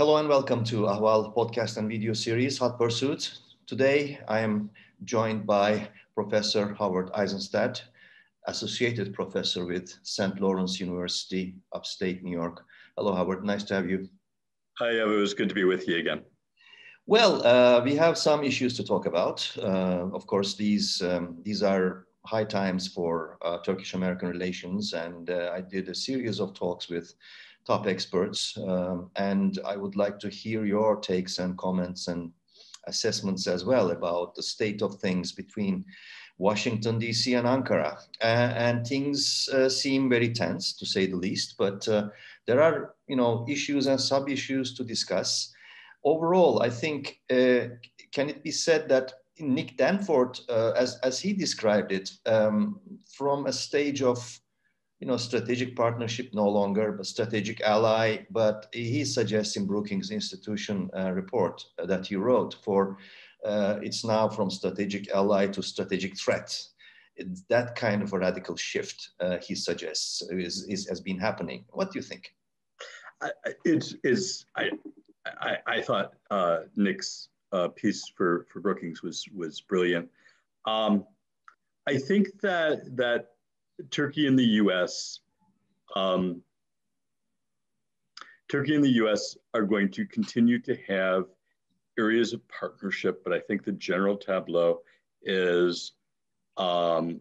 Hello and welcome to Ahval podcast and video series, Hot Pursuit. Today, I am joined by Professor Howard Eissenstat, Associated Professor with St. Lawrence University, upstate New York. Hello, Howard. Nice to have you. Hi, it was good to be with you again. Well, we have some issues to talk about. Of course, these are high times for Turkish-American relations, and I did a series of talks with top experts, and I would like to hear your takes and comments and assessments as well about the state of things between Washington, D.C. and Ankara. And things seem very tense, to say the least, but there are, issues and sub-issues to discuss. Overall, I think, can it be said that Nick Danforth, as he described it, from a stage of strategic partnership no longer, but strategic ally. But he suggests in Brookings Institution report that he wrote it's now from strategic ally to strategic threat. It's that kind of a radical shift he suggests has been happening. What do you think? I thought Nick's piece for Brookings was brilliant. I think that Turkey and the U.S. are going to continue to have areas of partnership, but I think the general tableau is one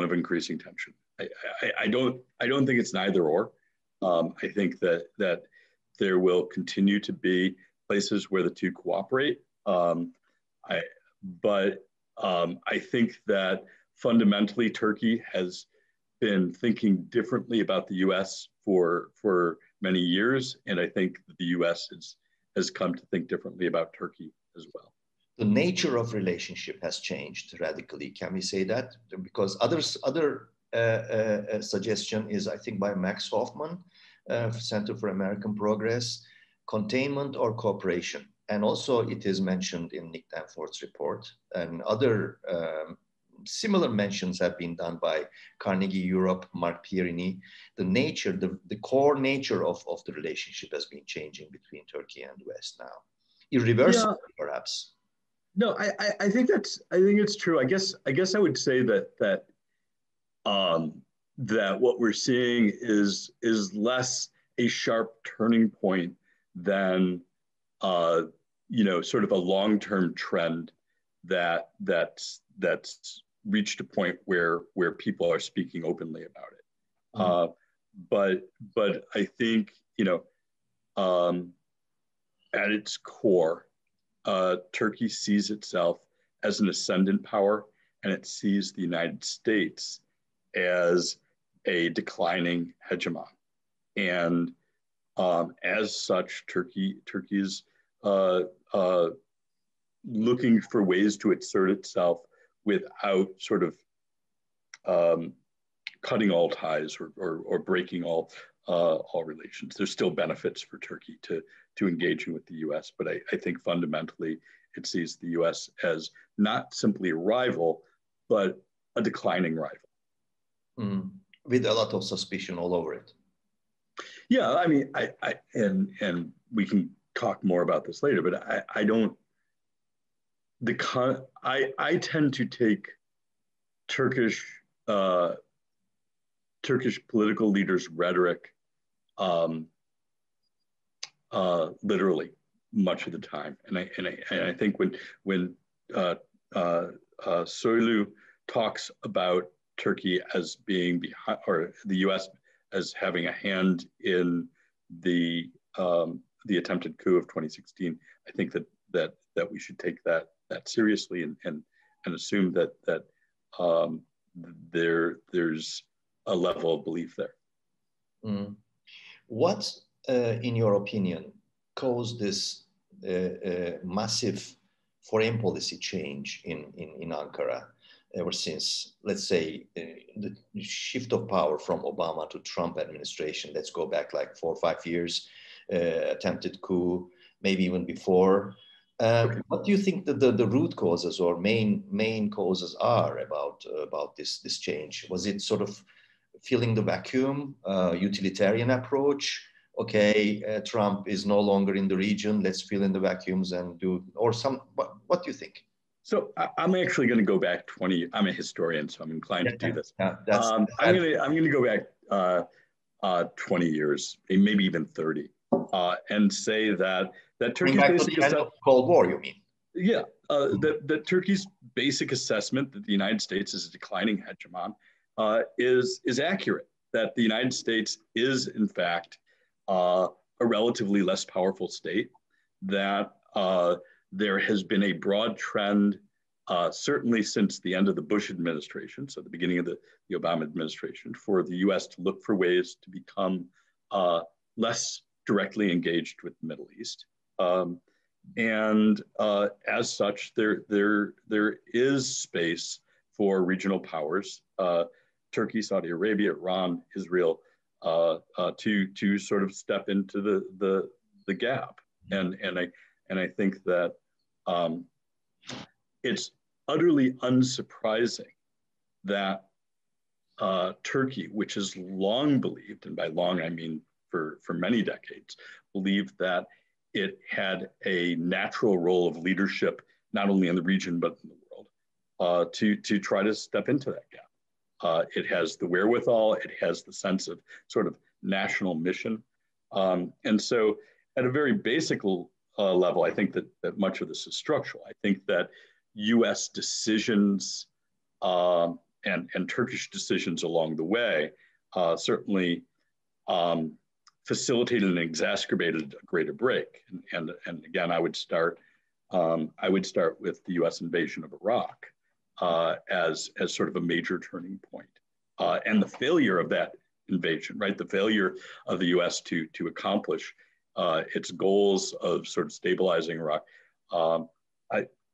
of increasing tension. I don't think it's neither or. I think that there will continue to be places where the two cooperate. I think that fundamentally Turkey has been thinking differently about the U.S. for many years, and I think that the U.S. has come to think differently about Turkey as well. The nature of relationship has changed radically. Can we say that? Because other suggestion is, I think, by Max Hoffman, Center for American Progress, containment or cooperation. And also it is mentioned in Nick Danforth's report, and other similar mentions have been done by Carnegie Europe, Mark Pierini. The core nature of the relationship has been changing between Turkey and the West now. Irreversibly, perhaps. No, I think it's true. I guess I would say that what we're seeing is less a sharp turning point than sort of a long-term trend that's reached a point where people are speaking openly about it. But I think at its core, Turkey sees itself as an ascendant power, and it sees the United States as a declining hegemon. And as such, Turkey's looking for ways to assert itself without sort of cutting all ties or breaking all relations. There's still benefits for Turkey to engaging with the U.S., but I think fundamentally it sees the U.S. as not simply a rival, but a declining rival. With a lot of suspicion all over it. Yeah, I mean, and we can talk more about this later, but I tend to take Turkish political leaders' rhetoric literally much of the time, and I think when Soylu talks about Turkey as being behind, or the U.S. as having a hand in the attempted coup of 2016, I think that we should take that seriously and assume that there's a level of belief there. What, in your opinion, caused this massive foreign policy change in Ankara ever since, let's say, the shift of power from Obama to Trump administration? Let's go back like 4 or 5 years, attempted coup, maybe even before. What do you think the root causes or main causes are about this change? Was it sort of filling the vacuum, utilitarian approach, okay, Trump is no longer in the region, let's fill in the vacuums and do, or some, what do you think? So I'm actually going to go back 20. I'm a historian, so I'm inclined to do this. Yeah, I'm going to go back 20 years, maybe even 30, and say that Turkey's basic end of the Cold War, you mean? Yeah, that Turkey's basic assessment that the United States is a declining hegemon is accurate. That the United States is in fact a relatively less powerful state. That there has been a broad trend, certainly since the end of the Bush administration, so the beginning of the Obama administration, for the U.S. to look for ways to become less directly engaged with the Middle East. And as such, there is space for regional powers, Turkey, Saudi Arabia, Iran, Israel, to sort of step into the gap. And I think that it's utterly unsurprising that Turkey, which has long believed, and by long I mean for many decades, believed that it had a natural role of leadership, not only in the region, but in the world, to try to step into that gap. It has the wherewithal, it has the sense of sort of national mission. And so at a very basic level, I think that much of this is structural. I think that US decisions and Turkish decisions along the way certainly facilitated and exacerbated a greater break. And again, I would start with the U.S. invasion of Iraq as sort of a major turning point, and the failure of that invasion, right? The failure of the U.S. to accomplish its goals of sort of stabilizing Iraq.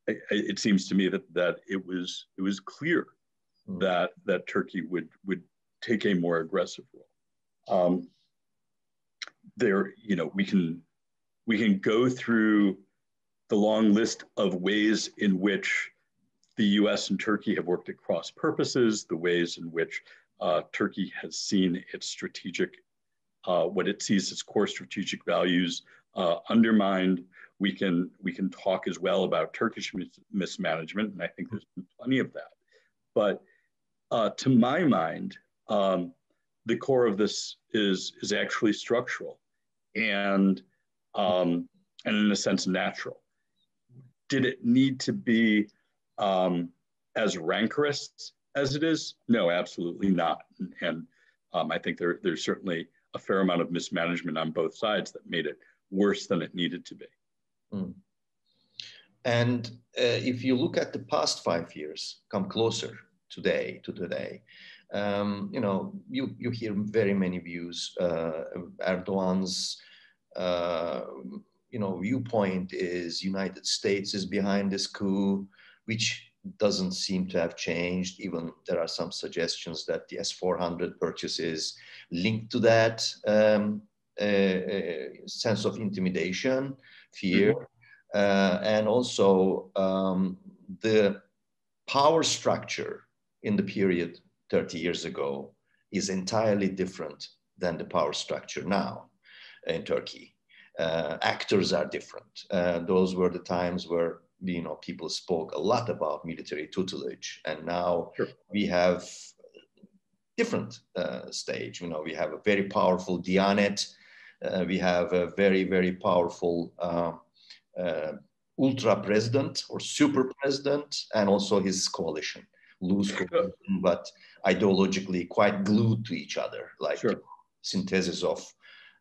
It seems to me that it was clear that Turkey would take a more aggressive role. There, we can go through the long list of ways in which the U.S. and Turkey have worked at cross purposes, the ways in which Turkey has seen its strategic, what it sees as core strategic values undermined. We can talk as well about Turkish mismanagement, and I think there's been plenty of that. But to my mind, the core of this is actually structural and in a sense natural. Did it need to be as rancorous as it is? No, absolutely not. And I think there's certainly a fair amount of mismanagement on both sides that made it worse than it needed to be. Mm. And if you look at the past 5 years, come closer to today, you hear very many views. Erdogan's viewpoint is United States is behind this coup, which doesn't seem to have changed. Even there are some suggestions that the S-400 purchase is linked to that sense of intimidation, fear, and also the power structure in the period 30 years ago is entirely different than the power structure now in Turkey. Actors are different. Those were the times where people spoke a lot about military tutelage, and now we have different stage. We have a very powerful Diyanet. We have a very, very powerful ultra president or super president, and also his coalition, loose coalition, but ideologically quite glued to each other, like synthesis of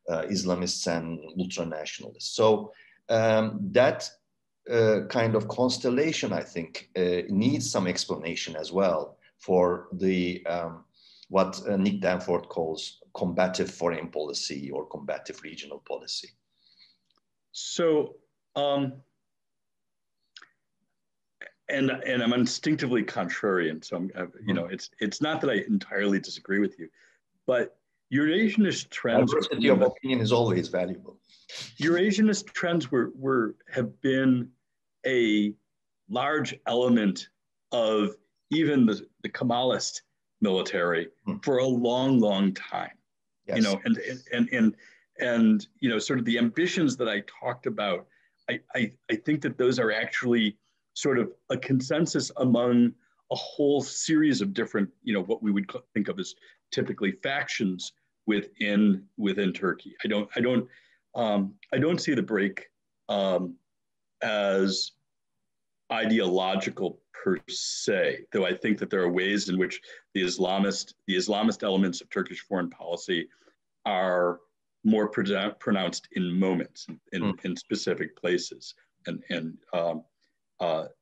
Islamists and ultra-nationalists. So that kind of constellation, I think, needs some explanation as well for the what Nick Danforth calls combative foreign policy or combative regional policy. So, and I'm instinctively contrarian, so it's not that I entirely disagree with you, but Eurasianist trends. Diversity of opinion is always valuable. Eurasianist trends have been a large element of even the Kemalist military for a long, long time. Yes. sort of the ambitions that I talked about, I think that those are actually sort of a consensus among a whole series of different, what we would think of as typically factions within Turkey. I don't see the break as ideological per se, though I think that there are ways in which the Islamist elements of Turkish foreign policy are more pronounced in moments, in specific places, but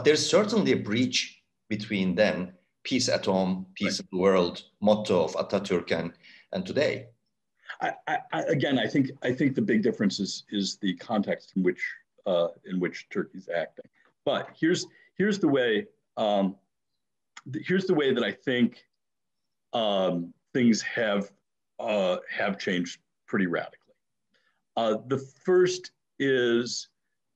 there's certainly a breach between then peace at home, peace in the world motto of Atatürk and today. I think the big difference is the context in which Turkey's acting. But here's the way that I think things have changed pretty radically. The first is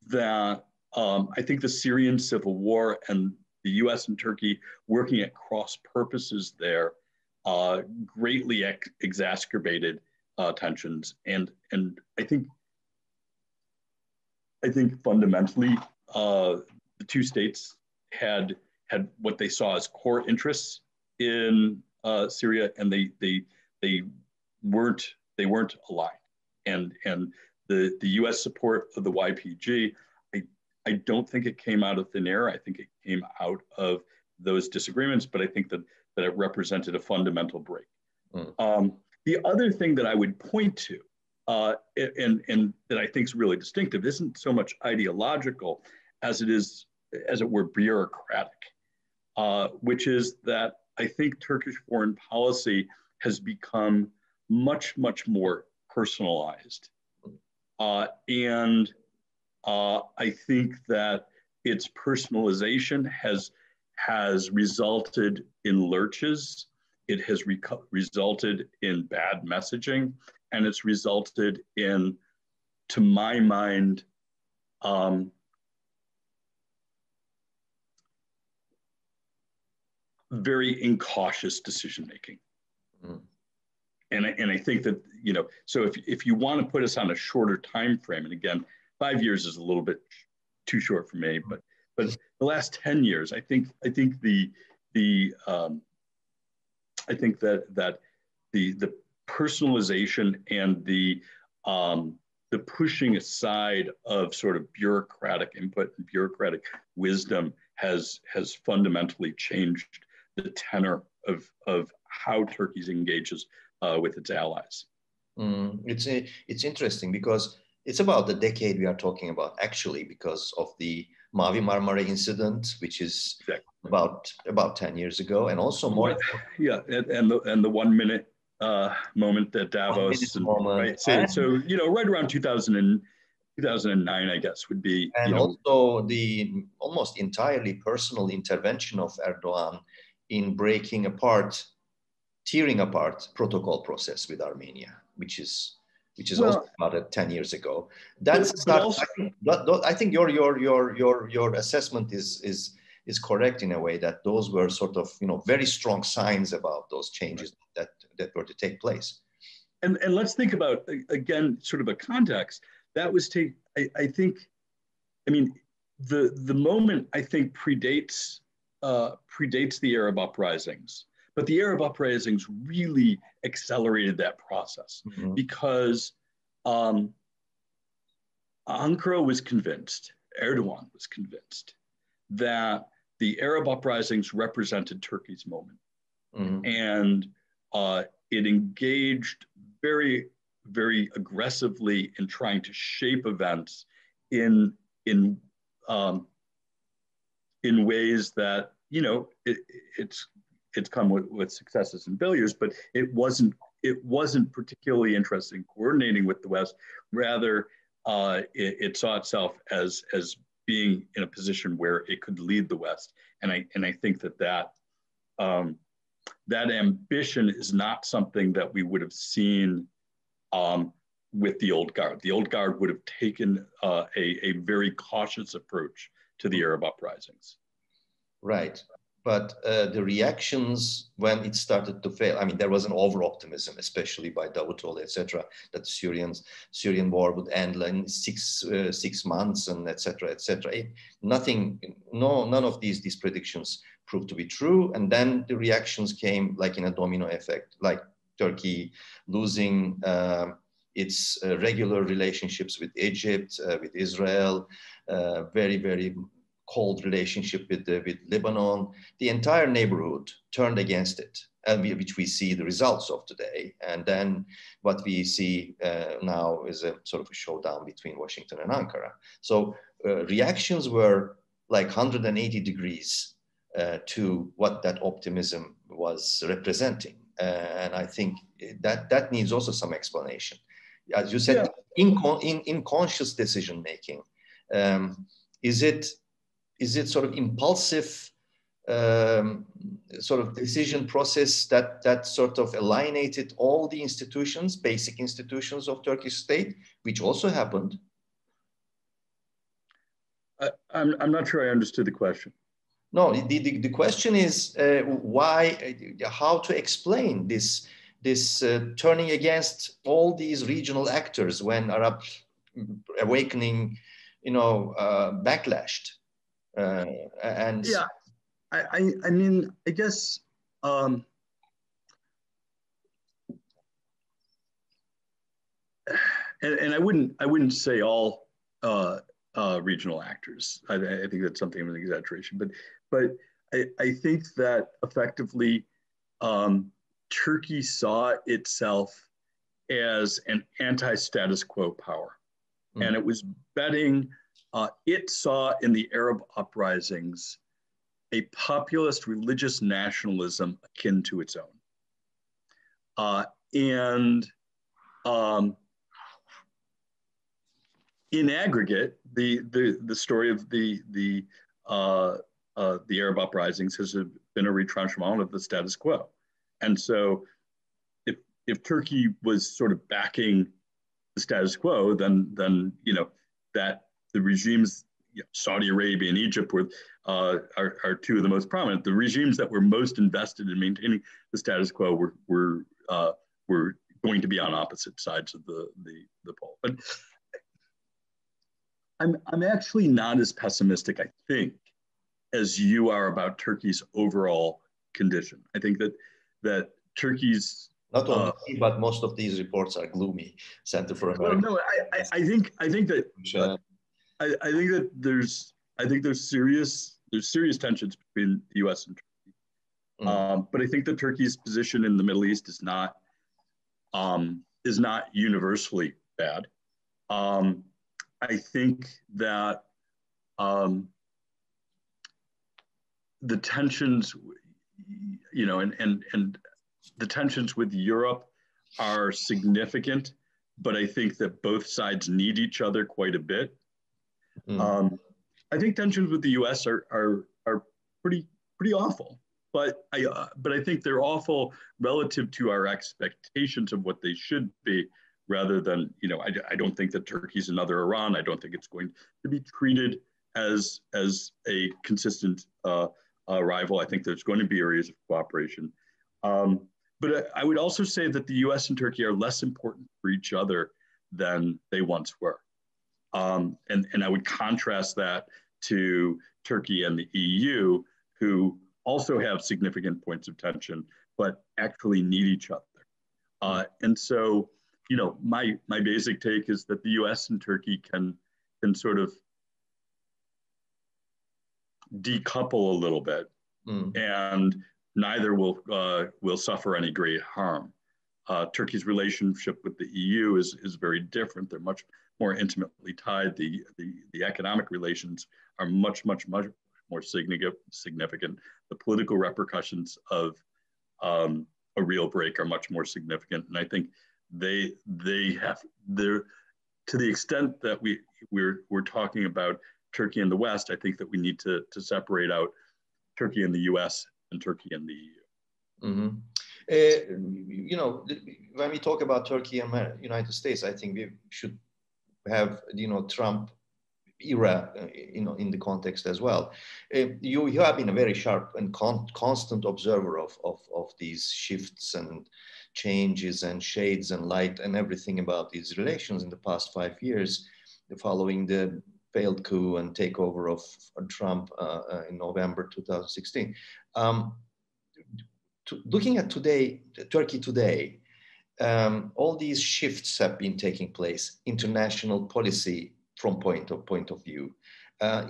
that I think the Syrian civil war and the U.S. and Turkey working at cross purposes there greatly exacerbated tensions, and I think fundamentally the two states had what they saw as core interests in Syria, and they weren't aligned. And the U.S. support of the YPG, I don't think it came out of thin air. I think it came out of those disagreements, but I think that it represented a fundamental break. The other thing that I would point to, and that I think is really distinctive, isn't so much ideological as it were bureaucratic, which is that I think Turkish foreign policy has become much, much more personalized. And I think that its personalization has resulted in lurches. It has resulted in bad messaging, and it's resulted in, to my mind, very incautious decision making. And I think that, so if you want to put us on a shorter time frame, and again, 5 years is a little bit too short for me, but the last 10 years, I think the personalization and the pushing aside of sort of bureaucratic input and bureaucratic wisdom has fundamentally changed the tenor of how Turkey engages with its allies. It's interesting because it's about the decade we are talking about, actually, because of the Mavi Marmara incident, which is about 10 years ago, and also more. Yeah, and the 1 minute moment at Davos, right? So right around 2009, I guess, would be. And also the almost entirely personal intervention of Erdogan in tearing apart protocol process with Armenia, which is also about 10 years ago. I think your assessment is correct in a way, that those were sort of very strong signs about those changes that were to take place. And let's think about, again, sort of a context that was the moment I think predates the Arab uprisings. But the Arab uprisings really accelerated that process, because Ankara was convinced, Erdogan was convinced, that the Arab uprisings represented Turkey's moment. And it engaged very, very aggressively in trying to shape events in ways that, it's come with successes and failures, but it wasn't particularly interested in coordinating with the West. Rather, it saw itself as being in a position where it could lead the West. And I think that ambition is not something that we would have seen with the old guard. The old guard would have taken a very cautious approach to the Arab uprisings. Right. But the reactions when it started to fail, I mean, there was an over-optimism, especially by Davutoğlu, etc., that the Syrian war would end in 6 months, and etc., etc. None of these predictions proved to be true. And then the reactions came like in a domino effect, like Turkey losing its regular relationships with Egypt, with Israel, very, very cold relationship with Lebanon. The entire neighborhood turned against it, which we see the results of today. And then what we see now is a sort of a showdown between Washington and Ankara. So reactions were like 180 degrees to what that optimism was representing. And I think that needs also some explanation. As you said, in conscious decision making, is it sort of impulsive sort of decision process that sort of alienated all the institutions, basic institutions of Turkish state, which also happened? I'm not sure I understood the question. No, the question is how to explain this turning against all these regional actors when Arab awakening, backlashed. And yeah, I mean, I guess and I wouldn't say all regional actors. I think that's something of an exaggeration, but I think that effectively Turkey saw itself as an anti-status quo power, and it was betting. It saw in the Arab uprisings a populist religious nationalism akin to its own. And in aggregate, the story of the Arab uprisings has been a retrenchment of the status quo. And so if Turkey was sort of backing the status quo, then that the regimes, Saudi Arabia and Egypt are two of the most prominent. The regimes that were most invested in maintaining the status quo were going to be on opposite sides of the pole. But I'm actually not as pessimistic, I think, as you are about Turkey's overall condition. I think that Turkey's not only, but most of these reports are gloomy. Center for America. Well, no, I think that. I think that there's serious tensions between the U.S. and Turkey, but I think that Turkey's position in the Middle East is not universally bad. I think that the tensions, and the tensions with Europe are significant, but I think that both sides need each other quite a bit. I think tensions with the U.S. are pretty awful, but I think they're awful relative to our expectations of what they should be, rather than I don't think that Turkey's another Iran. I don't think it's going to be treated as a consistent rival. I think there's going to be areas of cooperation, but I would also say that the U.S. and Turkey are less important for each other than they once were. And I would contrast that to Turkey and the EU, who also have significant points of tension, but actually need each other. And so, my basic take is that the U.S. and Turkey can sort of decouple a little bit, and neither will suffer any great harm. Turkey's relationship with the EU is very different. They're much more intimately tied. The economic relations are much more significant. The political repercussions of a real break are much more significant. And I think they have to the extent that we're talking about Turkey and the West, I think that we need to separate out Turkey and the US and Turkey and the EU. When we talk about Turkey and United States, I think we should have, Trump era, in the context as well. You have been a very sharp and constant observer of these shifts and changes and shades and light and everything about these relations in the past 5 years, following the failed coup and takeover of Trump in November 2016. Looking at today, Turkey today, all these shifts have been taking place, international policy from point of view.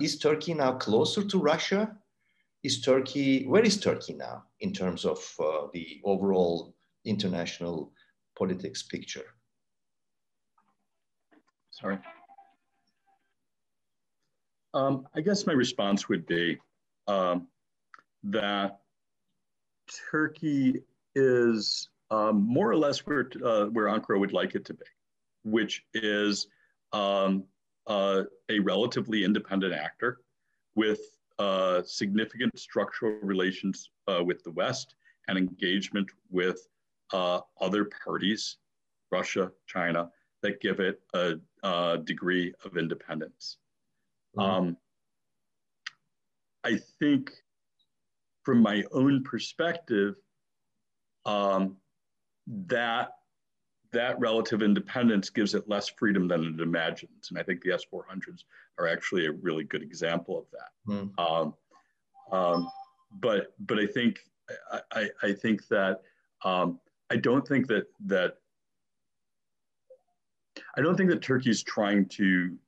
Is Turkey now closer to Russia? Where is Turkey now in terms of the overall international politics picture? Sorry. I guess my response would be that Turkey is more or less where Ankara would like it to be, which is a relatively independent actor with significant structural relations with the West and engagement with other parties, Russia, China, that give it a degree of independence. Mm-hmm. I think from my own perspective, that relative independence gives it less freedom than it imagines. And I think the S-400s are actually a really good example of that. Mm. But I think that I don't think that Turkey is trying to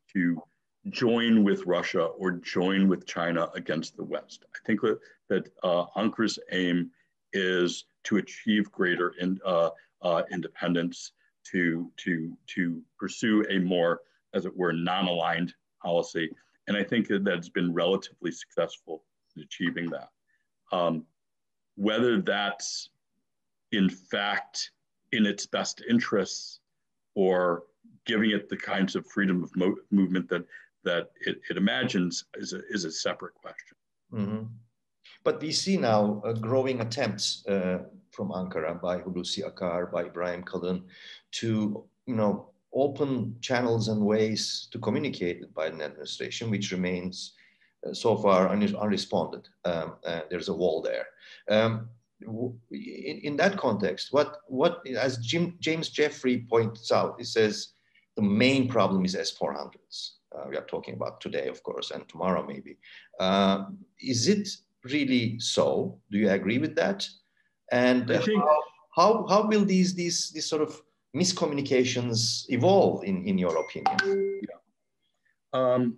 join with Russia or join with China against the West. I think that Ankara's aim is to achieve greater independence, to pursue a more, as it were, non-aligned policy. And I think that's been relatively successful in achieving that. Whether that's in fact in its best interests or giving it the kinds of freedom of movement that it imagines is a separate question. Mm-hmm. But we see now growing attempts from Ankara by Hulusi Akar, by Ibrahim Kalın, to open channels and ways to communicate with Biden administration, which remains so far unresponded. There's a wall there. In that context, what as James Jeffrey points out, he says the main problem is S-400s. We are talking about today, of course, and tomorrow maybe. Is it really so? Do you agree with that? And I think how will these sort of miscommunications evolve in your opinion? Yeah.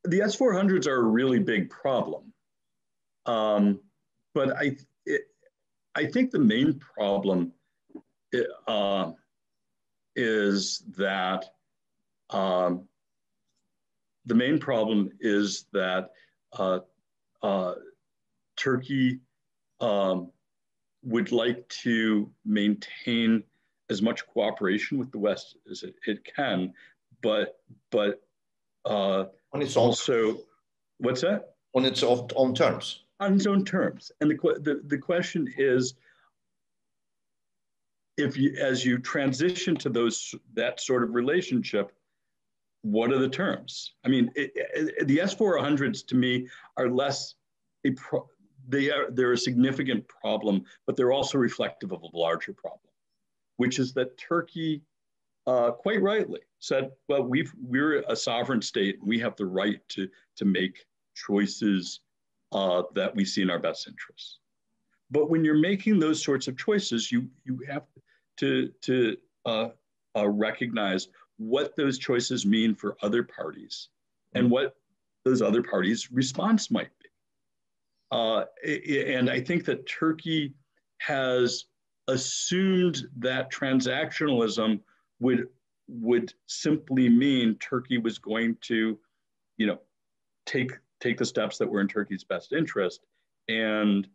The S-400s are a really big problem, but I think the main problem is that Turkey would like to maintain as much cooperation with the West as it can, but on its own. Also, what's that? On its own terms. On its own terms. And the question is, as you transition to that sort of relationship, what are the terms? I mean, the S-400s to me are less they're a significant problem, but they're also reflective of a larger problem, which is that Turkey, quite rightly, said, well, we're a sovereign state. We have the right to make choices that we see in our best interests. But when you're making those sorts of choices, you have to recognize what those choices mean for other parties and what those other parties' response might be. And I think that Turkey has assumed that transactionalism would simply mean Turkey was going to, take the steps that were in Turkey's best interest, and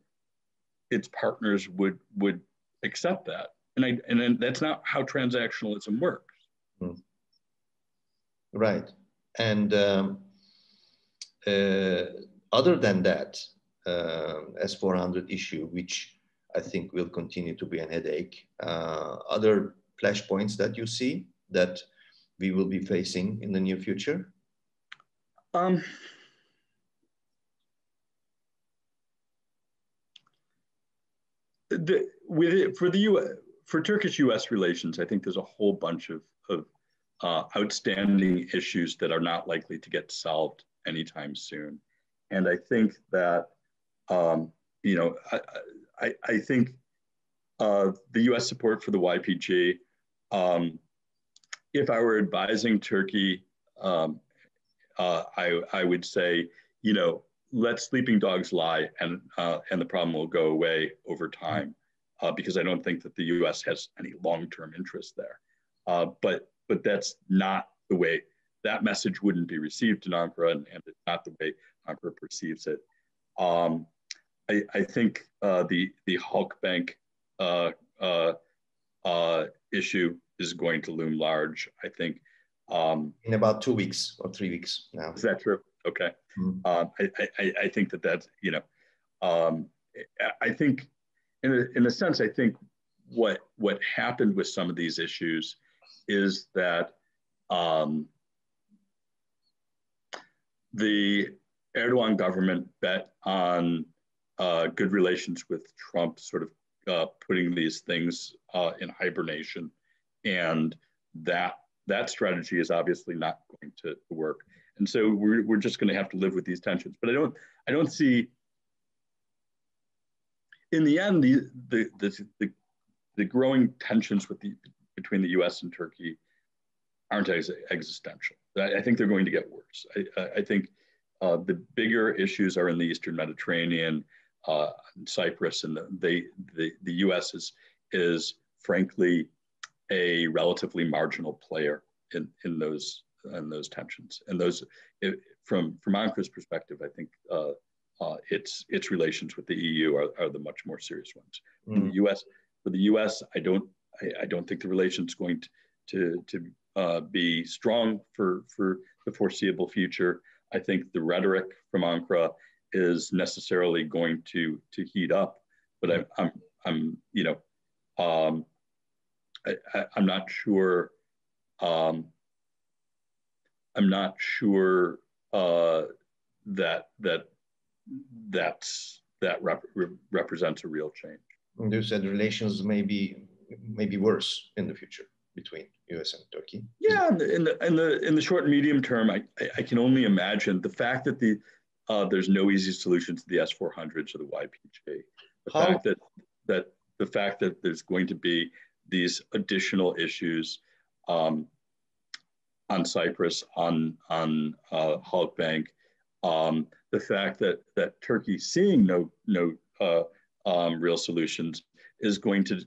its partners would accept that. And that's not how transactionalism works. Right. And other than that, S-400 issue, which I think will continue to be an headache, other flashpoints that you see that we will be facing in the near future? Um, for Turkish-U.S. relations, I think there's a whole bunch of outstanding issues that are not likely to get solved anytime soon, and I think that you know I think the U.S. support for the YPG. If I were advising Turkey, I would say, let sleeping dogs lie, and the problem will go away over time, because I don't think that the U.S. has any long-term interest there. But that's not the way that message wouldn't be received in Ankara, and it's not the way Ankara perceives it. I think the Halkbank issue is going to loom large. I think in about 2 weeks or 3 weeks now. Is that true? Okay. I think that's, I think in a sense, I think what happened with some of these issues is that the Erdogan government bet on good relations with Trump, sort of putting these things in hibernation, and that strategy is obviously not going to work. And so we're just going to have to live with these tensions. But I don't see, in the end, the growing tensions between the U.S. and Turkey aren't existential. I think they're going to get worse. I think the bigger issues are in the Eastern Mediterranean, Cyprus, and the U.S. is frankly a relatively marginal player in those tensions. And those, from Ankara's perspective, I think its relations with the EU are the much more serious ones. For the U.S., I don't think the relation's going to be strong for the foreseeable future. I think the rhetoric from Ankara is necessarily going to heat up, but I'm not sure. I'm not sure that represents a real change. And you said relations may be worse in the future between U.S. and Turkey. Yeah, in the short and medium term, I can only imagine the fact that there's no easy solution to the S-400s or the YPG. The fact that there's going to be these additional issues on Cyprus, on Halkbank, the fact that Turkey, seeing no real solutions, is going to,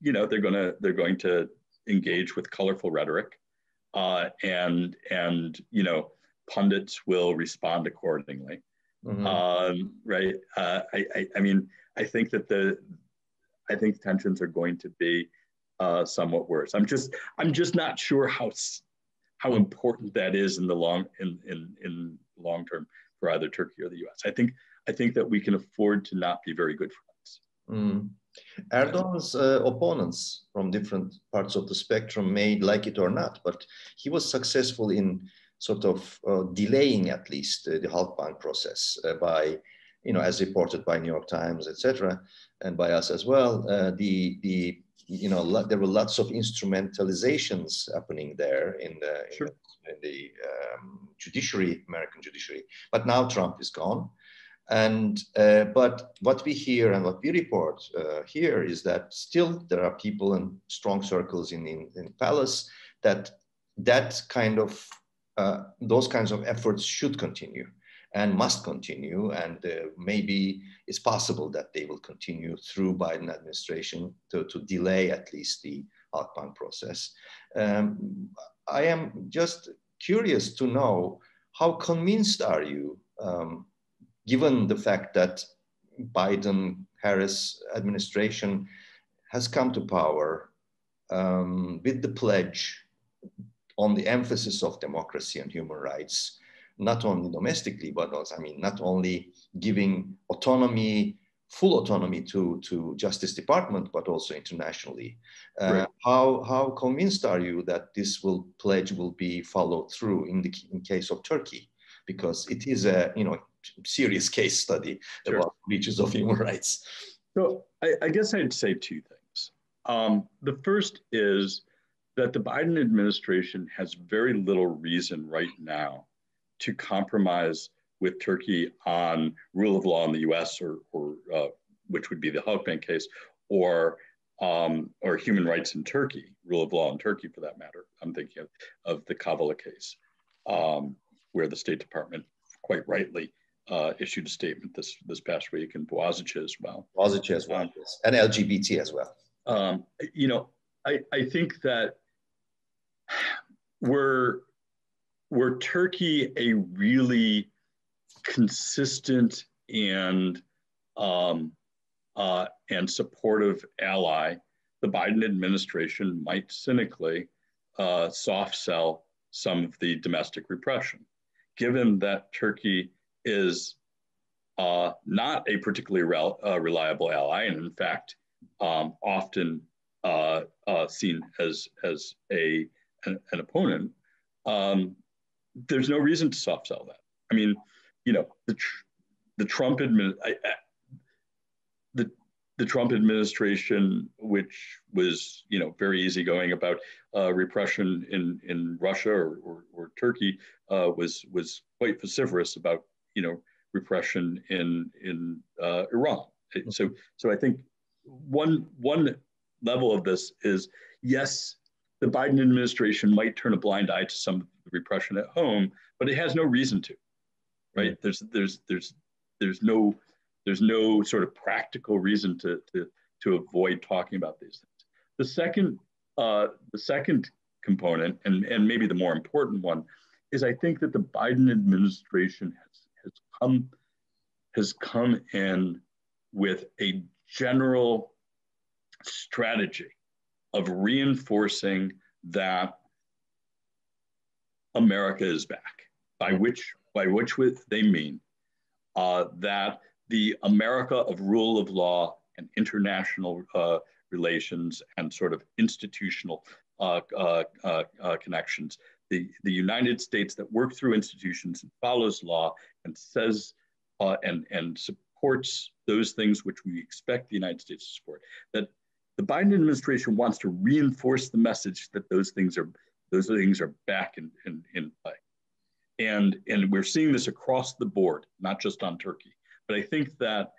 they're going to engage with colorful rhetoric, and pundits will respond accordingly. Right? I mean, I think that I think tensions are going to be somewhat worse. I'm just not sure how important that is in the long term for either Turkey or the U.S. I think that we can afford to not be very good friends. Erdogan's opponents from different parts of the spectrum may like it or not, but he was successful in sort of delaying at least the Halkbank process by, as reported by New York Times, etc., and by us as well. There were lots of instrumentalizations happening there in the judiciary, American judiciary. But now Trump is gone. And but what we hear and what we report here is that still there are people in strong circles in Palace that kind of those kinds of efforts should continue and must continue, and maybe it's possible that they will continue through Biden administration to delay at least the Halkbank process. I am just curious to know, how convinced are you, given the fact that Biden-Harris administration has come to power with the pledge on the emphasis of democracy and human rights, not only domestically, but also, not only giving autonomy, full autonomy to Justice Department, but also internationally. Right. How convinced are you that this pledge will be followed through in case of Turkey? because it is a serious case study about breaches of human rights. So I guess I'd say two things. The first is that the Biden administration has very little reason right now to compromise with Turkey on rule of law in the U.S. or which would be the Halkbank case, or human rights in Turkey, rule of law in Turkey for that matter. I'm thinking of the Kavala case, where the State Department quite rightly issued a statement this past week, and Boğaziçi as well. Boğaziçi as well, yes. And LGBT as well. I think that were Turkey a really consistent and supportive ally, the Biden administration might cynically soft sell some of the domestic repression, given that Turkey is not a particularly reliable ally, and in fact, often seen as an opponent. There's no reason to soft sell that. I mean, the Trump administration, which was very easygoing about repression in Russia or Turkey, was quite vociferous about repression in Iran. So I think one level of this is, yes, the Biden administration might turn a blind eye to some of the repression at home, but it has no reason to, right? There's no sort of practical reason to avoid talking about these things. The second component, and maybe the more important one, is I think that the Biden administration has come in with a general strategy of reinforcing that America is back, by which they mean that the America of rule of law and international relations and sort of institutional connections, the United States that work through institutions and follows law and says and supports those things which we expect the United States to support, that the Biden administration wants to reinforce the message that those things are back in play. And we're seeing this across the board, not just on Turkey. But I think that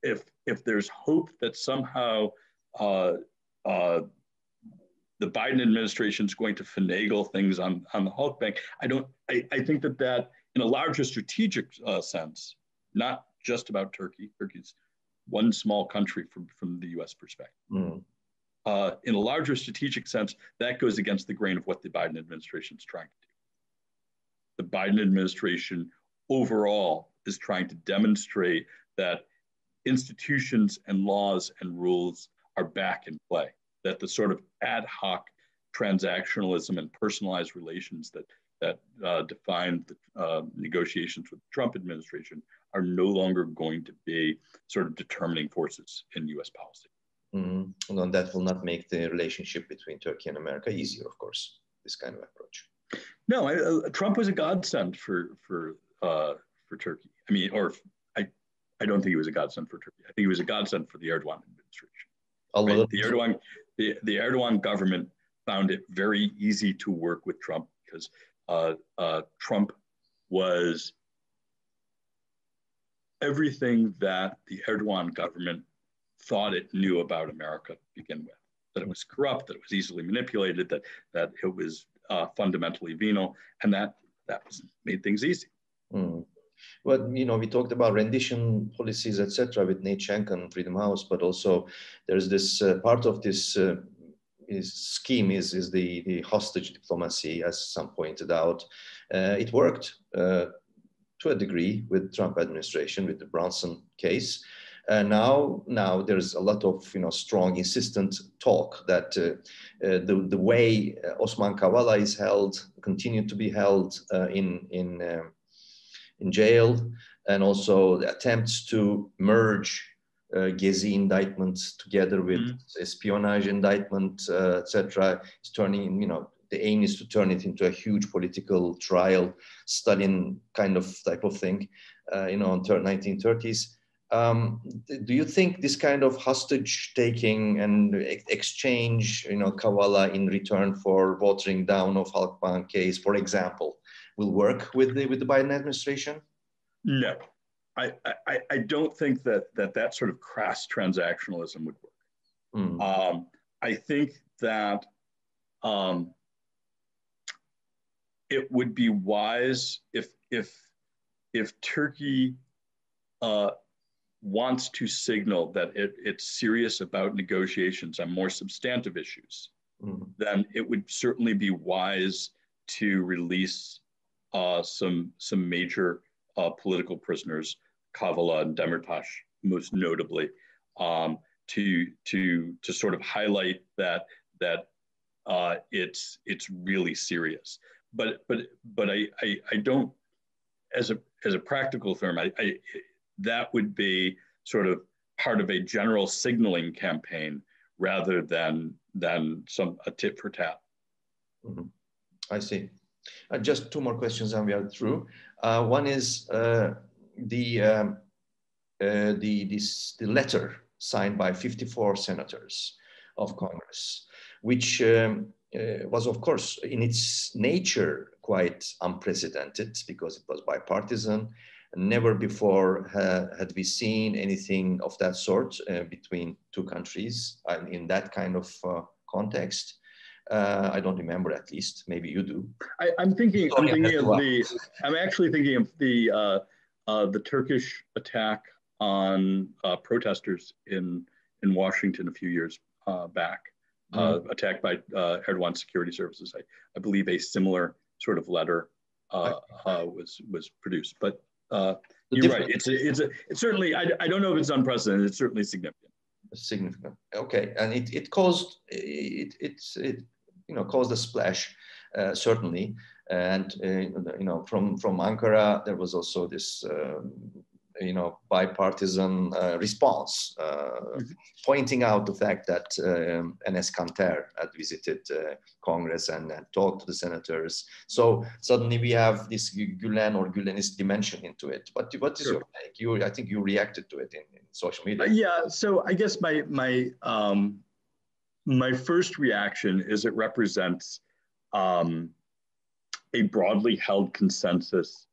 if there's hope that somehow the Biden administration is going to finagle things on the Halkbank, I think that in a larger strategic sense, not just about Turkey. Turkey's one small country from the U.S. perspective. Mm. In a larger strategic sense, that goes against the grain of what the Biden administration is trying to do. The Biden administration overall is trying to demonstrate that institutions and laws and rules are back in play, that the sort of ad hoc transactionalism and personalized relations that defined the negotiations with the Trump administration are no longer going to be sort of determining forces in U.S. policy. Mm-hmm. And that will not make the relationship between Turkey and America easier, of course, this kind of approach. No, Trump was a godsend for Turkey. I mean, I don't think he was a godsend for Turkey. I think he was a godsend for the Erdogan administration. Right? The Erdogan government found it very easy to work with Trump because Trump was everything that the Erdogan government thought it knew about America to begin with. That it was corrupt, that it was easily manipulated, that it was fundamentally venal, and that made things easy. Mm. Well, we talked about rendition policies, etc., with Nate Shank and Freedom House, but also there's this part of this scheme is the hostage diplomacy, as some pointed out. It worked to a degree with Trump administration, with the Bronson case. Now there's a lot of strong, insistent talk that the way Osman Kavala is held, continued to be held in jail, and also the attempts to merge Gezi indictments together with espionage indictment, etc., is turning the aim is to turn it into a huge political trial, Stalin type of thing, in 1930s. Do you think this kind of hostage taking and exchange, Kavala in return for watering down of Halkbank case, for example, will work with the Biden administration? No, I don't think that sort of crass transactionalism would work. I think that it would be wise if Turkey wants to signal that it's serious about negotiations on more substantive issues, then it would certainly be wise to release some major political prisoners, Kavala and Demirtas, most notably, to sort of highlight that it's really serious. But I don't, as a practical term, that would be sort of part of a general signaling campaign rather than a tit for tat. I see. Just two more questions and we are through. One is the letter signed by 54 senators of Congress, which was, of course, in its nature quite unprecedented because it was bipartisan. Never before had we seen anything of that sort between two countries in that kind of context. I don't remember, at least. Maybe you do. I'm actually thinking of the Turkish attack on protesters in Washington a few years back. Attacked by Erdogan's security services. I believe a similar sort of letter was produced. But you're right. It's certainly. I don't know if it's unprecedented. It's certainly significant. Significant. Okay, and it caused caused a splash, certainly. And from Ankara, there was also this bipartisan response, pointing out the fact that Enes Kanter had visited Congress and talked to the senators. So suddenly we have this Gülen or Gülenist dimension into it. But what is your take? I think you reacted to it in social media. Yeah. So I guess my first reaction is it represents a broadly held consensus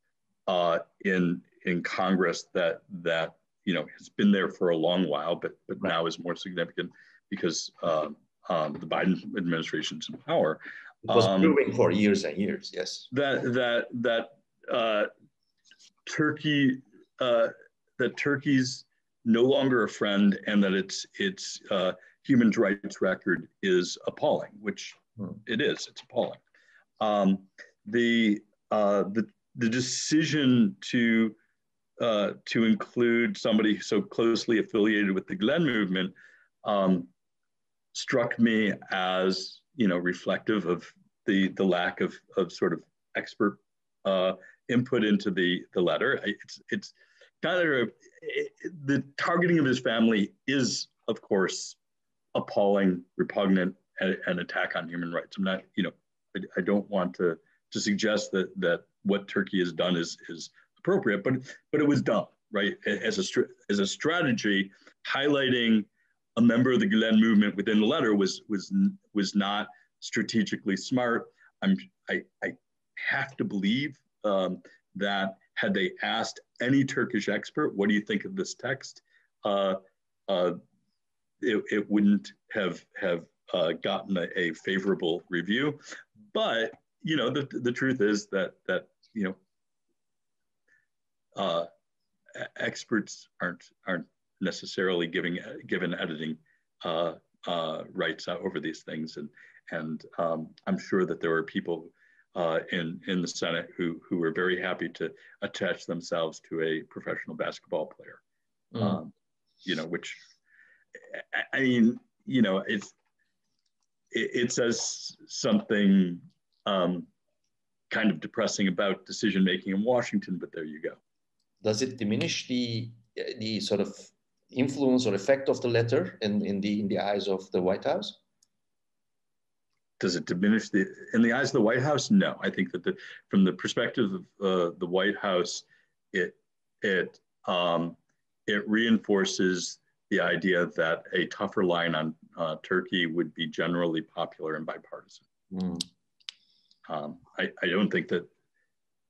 in Congress that has been there for a long while, but now is more significant because the Biden administration's in power. It was brewing for years and years. Yes. That Turkey's no longer a friend, and that its human rights record is appalling, which it is. It's appalling. The decision to include somebody so closely affiliated with the Gülen movement struck me as reflective of the lack of sort of expert input into the letter. It's kind of the targeting of his family is, of course, appalling, repugnant, and an attack on human rights. I'm not, I don't want to suggest that what Turkey has done is appropriate, but it was done, right? As a strategy, highlighting a member of the Gülen movement within the letter was not strategically smart. I have to believe that had they asked any Turkish expert, what do you think of this text? It wouldn't have gotten a favorable review. But the truth is that experts aren't necessarily given editing rights over these things, and I'm sure that there are people in the Senate who were very happy to attach themselves to a professional basketball player, which I mean, it says something kind of depressing about decision making in Washington, but there you go. Does it diminish the sort of influence or effect of the letter in the eyes of the White House? does it diminish in the eyes of the White House? No, I think that from the perspective of the White House, it reinforces the idea that a tougher line on Turkey would be generally popular and bipartisan. I don't think the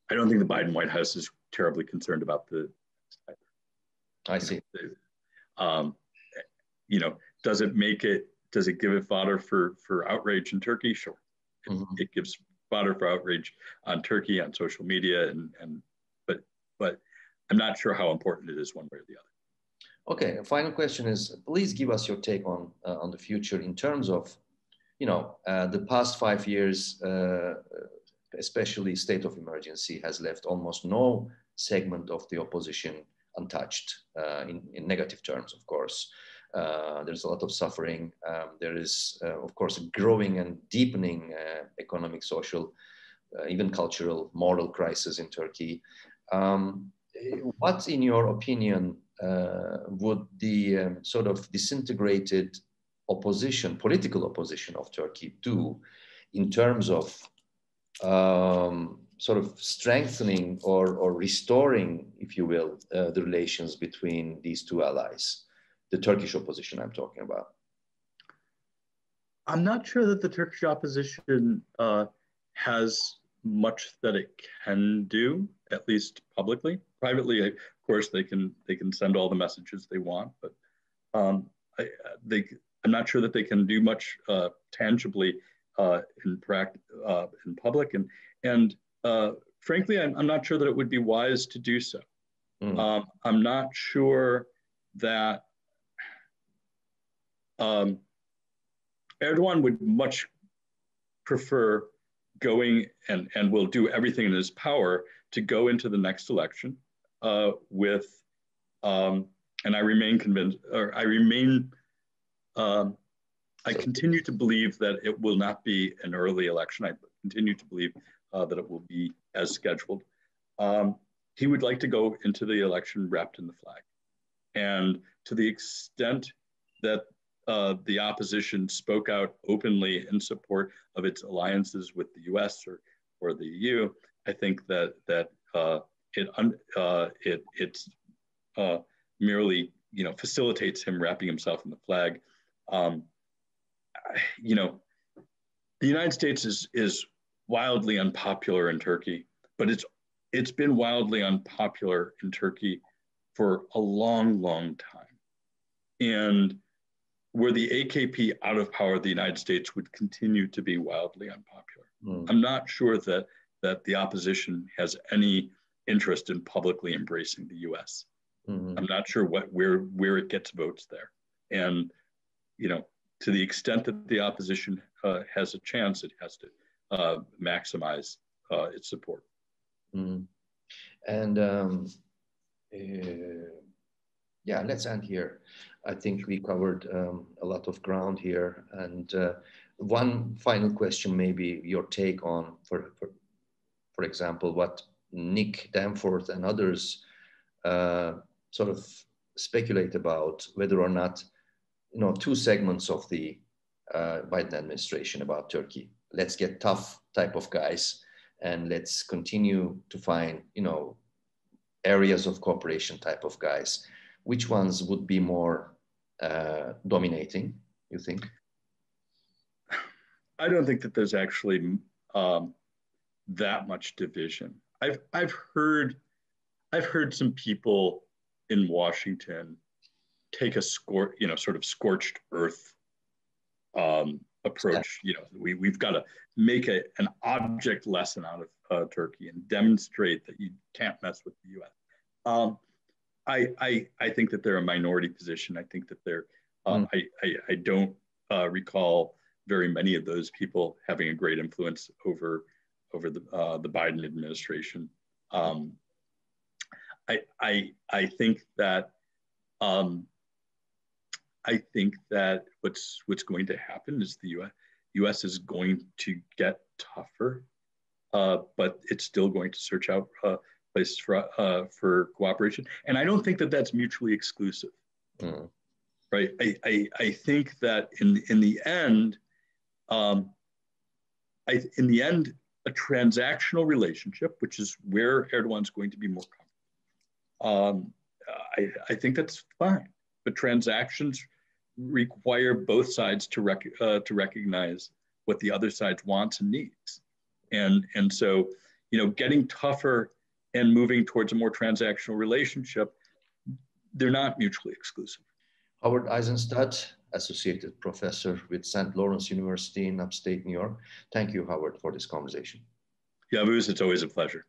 Biden White House is terribly concerned about the. I see. Does it give it fodder for outrage in Turkey? Sure. It gives fodder for outrage on Turkey on social media, but I'm not sure how important it is one way or the other. Okay, final question is, please give us your take on the future in terms of, the past 5 years, especially state of emergency has left almost no segment of the opposition untouched, in negative terms, of course. There's a lot of suffering. There is, of course, a growing and deepening economic, social, even cultural, moral crisis in Turkey. What, in your opinion, would the sort of disintegrated opposition, political opposition of Turkey do in terms of sort of strengthening or restoring, if you will, the relations between these two allies, the Turkish opposition I'm talking about? I'm not sure that the Turkish opposition has much that it can do, at least publicly. Privately, of course, they can send all the messages they want, but I'm not sure that they can do much tangibly in public, and frankly, I'm not sure that it would be wise to do so. I'm not sure that Erdogan would much prefer going and will do everything in his power to go into the next election with, and I remain convinced, or I continue to believe that it will not be an early election. I continue to believe that it will be as scheduled. He would like to go into the election wrapped in the flag. And to the extent that the opposition spoke out openly in support of its alliances with the US or the EU, I think that it merely facilitates him wrapping himself in the flag. The United States is wildly unpopular in Turkey, but it's been wildly unpopular in Turkey for a long, long time. And were the AKP out of power, the United States would continue to be wildly unpopular. I'm not sure that the opposition has any interest in publicly embracing the US. I'm not sure where it gets votes there. And, to the extent that the opposition has a chance, it has to maximize its support. And yeah, let's end here. I think we covered a lot of ground here. And one final question, maybe your take on, for example, what Nick Danforth and others sort of speculate about, whether or not, two segments of the Biden administration about Turkey. Let's get tough type of guys, and let's continue to find, areas of cooperation type of guys. Which ones would be more dominating, you think? I don't think that there's actually that much division. I've heard some people in Washington take a sort of scorched earth approach. We've got to make an object lesson out of Turkey and demonstrate that you can't mess with the U.S. I think that they're a minority position. I think that they're. I don't recall very many of those people having a great influence over the Biden administration. I think that. I think that what's going to happen is the U.S. is going to get tougher, but it's still going to search out places for cooperation. And I don't think that that's mutually exclusive, right? I think that in the end, in the end, a transactional relationship, which is where Erdogan's going to be more comfortable. I think that's fine, but transactions require both sides to recognize what the other side wants and needs, and so getting tougher and moving towards a more transactional relationship, they're not mutually exclusive. Howard Eissenstat, Associated Professor with St. Lawrence University in upstate New York. Thank you, Howard, for this conversation. Yavuz, it's always a pleasure.